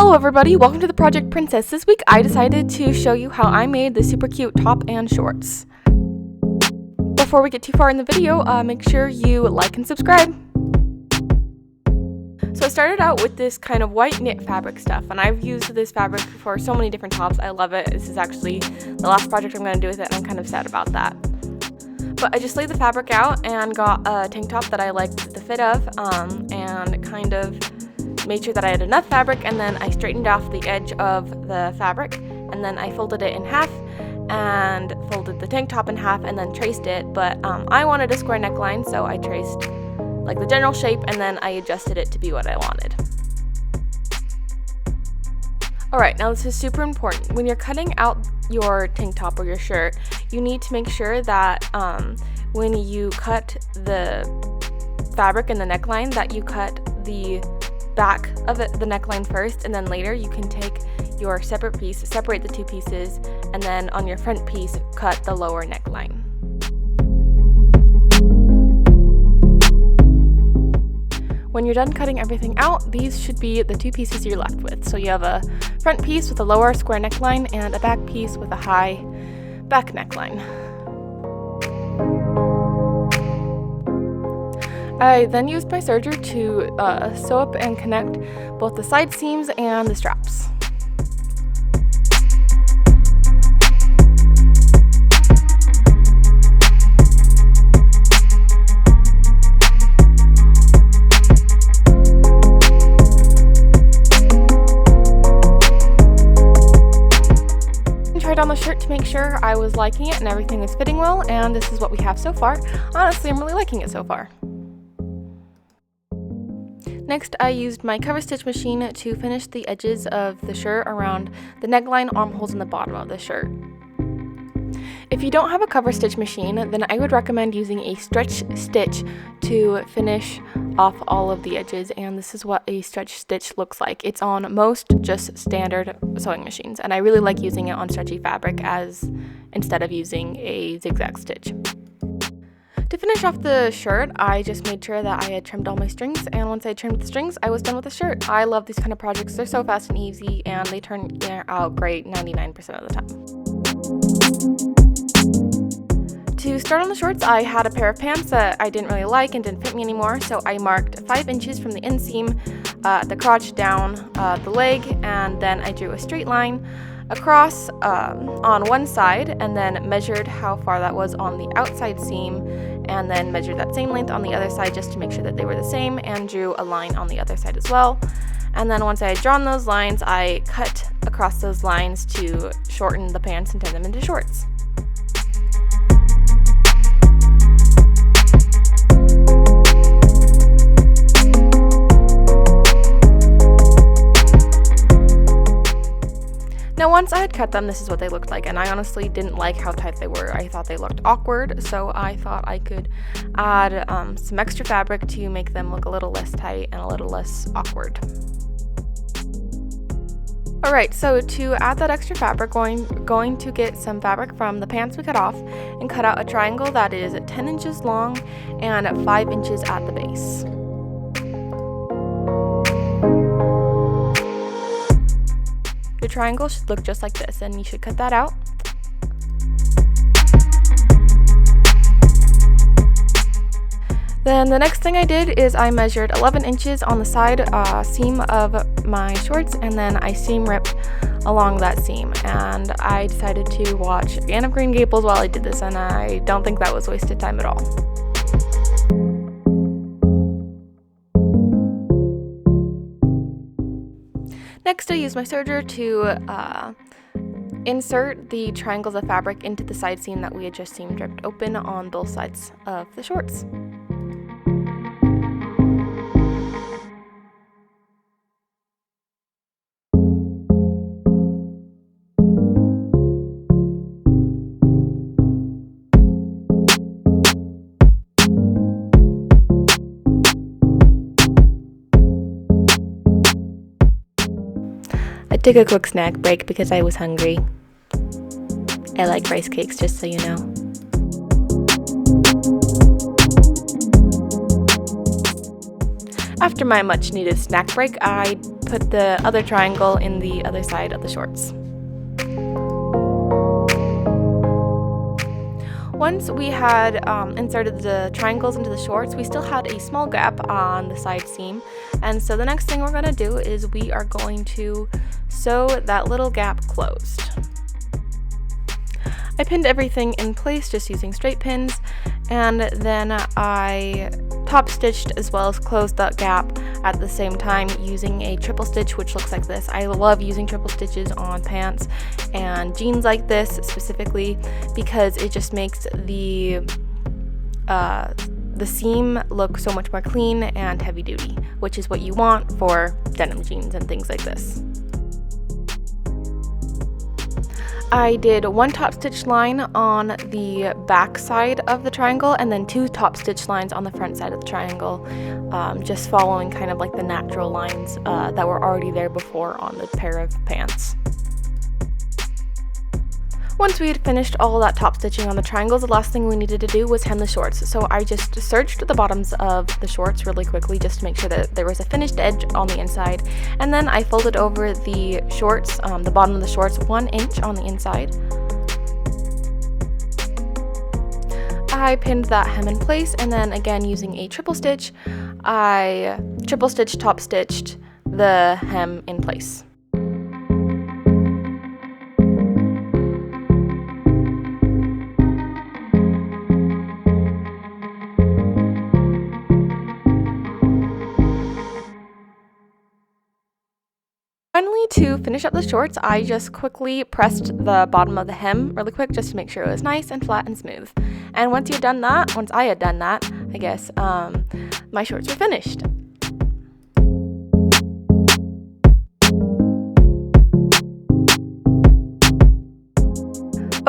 Hello everybody, welcome to the Project Princess. This week I decided to show you how I made the super cute top and shorts. Before we get too far in the video, make sure you like and subscribe. So I started out with this kind of white knit fabric stuff, and I've used this fabric for so many different tops. I love it. This is actually the last project I'm going to do with it, and I'm kind of sad about that. But I just laid the fabric out and got a tank top that I liked the fit of, and kind of made sure that I had enough fabric, and then I straightened off the edge of the fabric, and then I folded it in half and folded the tank top in half and then traced it. But I wanted a square neckline, so I traced like the general shape and then I adjusted it to be what I wanted. Alright, now this is super important. When you're cutting out your tank top or your shirt, you need to make sure that when you cut the fabric and the neckline, that you cut the back of the neckline first, and then later you can take your separate piece, separate the two pieces, and then on your front piece cut the lower neckline. When you're done cutting everything out, these should be the two pieces you're left with. So you have a front piece with a lower square neckline and a back piece with a high back neckline. I then used my serger to sew up and connect both the side seams and the straps. Tried on the shirt to make sure I was liking it and everything is fitting well, and this is what we have so far. Honestly, I'm really liking it so far. Next, I used my cover stitch machine to finish the edges of the shirt around the neckline, armholes, and the bottom of the shirt. If you don't have a cover stitch machine, then I would recommend using a stretch stitch to finish off all of the edges, and this is what a stretch stitch looks like. It's on most just standard sewing machines, and I really like using it on stretchy fabric instead of using a zigzag stitch. To finish off the shirt, I just made sure that I had trimmed all my strings, and once I trimmed the strings, I was done with the shirt. I love these kind of projects. They're so fast and easy, and they turn out great 99% of the time. To start on the shorts, I had a pair of pants that I didn't really like and didn't fit me anymore, so I marked 5 inches from the inseam, the crotch down the leg, and then I drew a straight line across on one side, and then measured how far that was on the outside seam, and then measured that same length on the other side just to make sure that they were the same, and drew a line on the other side as well. And then once I had drawn those lines, I cut across those lines to shorten the pants and turn them into shorts. Now once I had cut them, this is what they looked like, and I honestly didn't like how tight they were. I thought they looked awkward, so I thought I could add some extra fabric to make them look a little less tight and a little less awkward. Alright, so to add that extra fabric, going to get some fabric from the pants we cut off and cut out a triangle that is 10 inches long and 5 inches at the base. Your triangle should look just like this, and you should cut that out. Then the next thing I did is I measured 11 inches on the side seam of my shorts, and then I seam ripped along that seam. And I decided to watch Anne of Green Gables while I did this, and I don't think that was wasted time at all. Next, I used my serger to insert the triangles of fabric into the side seam that we had just seam ripped open on both sides of the shorts. I took a quick snack break because I was hungry. I like rice cakes, just so you know. After my much needed snack break, I put put the other triangle in the other side of the shorts. Once we had inserted the triangles into the shorts, we still had a small gap on the side seam, and so the next thing we're going to do is we are going to sew that little gap closed. I pinned everything in place just using straight pins, and then I top stitched as well as closed that gap at the same time using a triple stitch, which looks like this. I love using triple stitches on pants and jeans like this specifically because it just makes the seam look so much more clean and heavy duty, which is what you want for denim jeans and things like this. I did one top stitch line on the back side of the triangle and then 2 top stitch lines on the front side of the triangle, just following kind of like the natural lines that were already there before on the pair of pants. Once we had finished all that top stitching on the triangles, the last thing we needed to do was hem the shorts. So I just serged the bottoms of the shorts really quickly just to make sure that there was a finished edge on the inside. And then I folded over the shorts, the bottom of the shorts, 1 inch on the inside. I pinned that hem in place, and then again using a triple stitch, I triple stitched, top stitched the hem in place. Finally, to finish up the shorts, I just quickly pressed the bottom of the hem really quick just to make sure it was nice and flat and smooth. And once I had done that, I guess, my shorts were finished.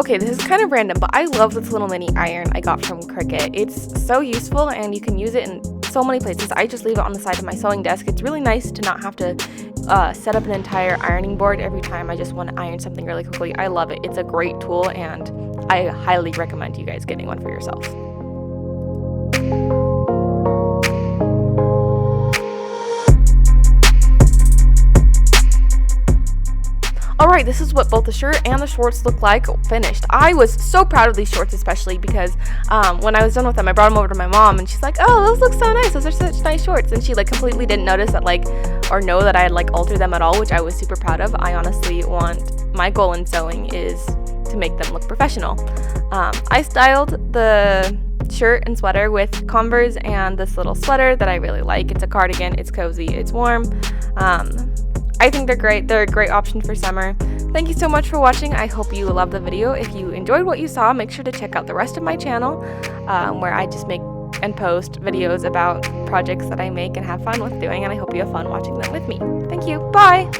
Okay, this is kind of random, but I love this little mini iron I got from Cricut. It's so useful and you can use it in so many places. I just leave it on the side of my sewing desk. It's really nice to not have to set up an entire ironing board every time I just want to iron something really quickly. I love it. It's a great tool and I highly recommend you guys getting one for yourself. Alright, this is what both the shirt and the shorts look like finished. I was so proud of these shorts, especially because when I was done with them, I brought them over to my mom and she's like, "Oh, those look so nice. Those are such nice shorts." And she like completely didn't notice that or know that I had like altered them at all, which I was super proud of. I honestly my goal in sewing is to make them look professional. I styled the shirt and sweater with Converse and this little sweater that I really like. It's a cardigan, it's cozy, it's warm. I think they're great. They're a great option for summer. Thank you so much for watching. I hope you loved the video. If you enjoyed what you saw, make sure to check out the rest of my channel where I just make and post videos about projects that I make and have fun with doing, and I hope you have fun watching them with me. Thank you. Bye!